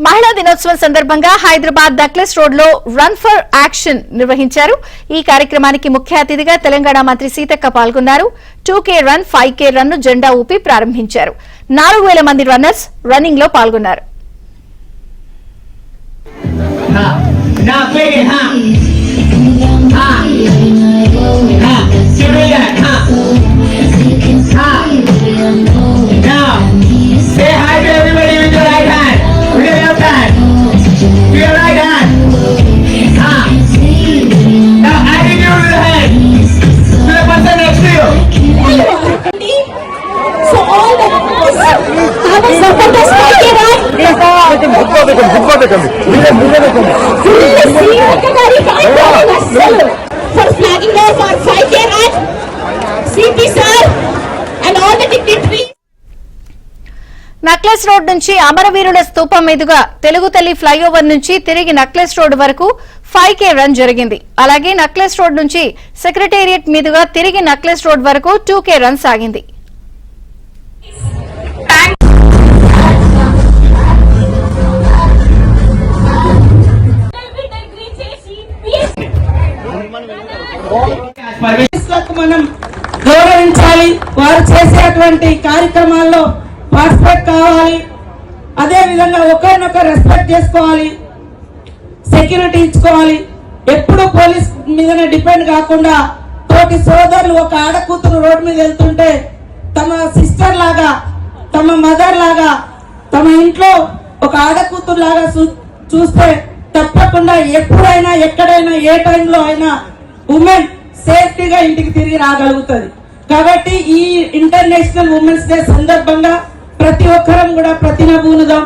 మహిళా దినోత్సవం సందర్భంగా హైదరాబాద్ నక్లెస్ రోడ్ లో రన్ ఫర్ యాక్షన్ నిర్వహించారు. ఈ కార్యక్రమానికి ముఖ్య అతిథిగా తెలంగాణ మంత్రి సీతక్క పాల్గొన్నారు. 2K రన్ 5K రన్ ను జెండా ఊపి ప్రారంభించారు. 4000 మంది రన్నర్స్ రన్నింగ్ లో పాల్గొన్నారు. For flagging off our 5K run, CP sir and all the dignitaries. Necklace road నుంచి అమరవీరుల స్తూపం మీదుగా తెలుగు తల్లి ఫ్లైఓవర్ నుంచి తిరిగి నక్లెస్ రోడ్ వరకు 5K రన్ జరిగింది. అలాగే నక్లెస్ రోడ్ నుంచి సెక్రటేరియట్ మీదుగా తిరిగి నక్లెస్ రోడ్ వరకు 2K రన్ సాగింది. మనం గౌరవించాలి, వారు చేసేటువంటి కార్యక్రమాల్లో పార్టిసిపేట్ కావాలి. అదే విధంగా ఒకరినొకరు రెస్పెక్ట్ చేసుకోవాలి, సెక్యూరిటీ ఇచ్చుకోవాలి. ఎప్పుడు పోలీస్ మీదనే డిపెండ్ కాకుండా తోటి సోదరులు ఒక ఆడకూతురు రోడ్డు మీద వెళ్తుంటే తమ సిస్టర్ లాగా, తమ మదర్ లాగా, తమ ఇంట్లో ఒక ఆడకూతురు లాగా చూస్తే తప్పకుండా ఎప్పుడైనా ఎక్కడైనా ఏ టైంలో అయినా ఉమెన్ సేఫ్టీగా ఇంటికి తిరిగి రాగలుగుతుంది. కాబట్టి ఈ ఇంటర్నేషనల్ ఉమెన్స్ డే సందర్భంగా ప్రతి ఒక్కరం కూడా ప్రతిన బూనుదాం.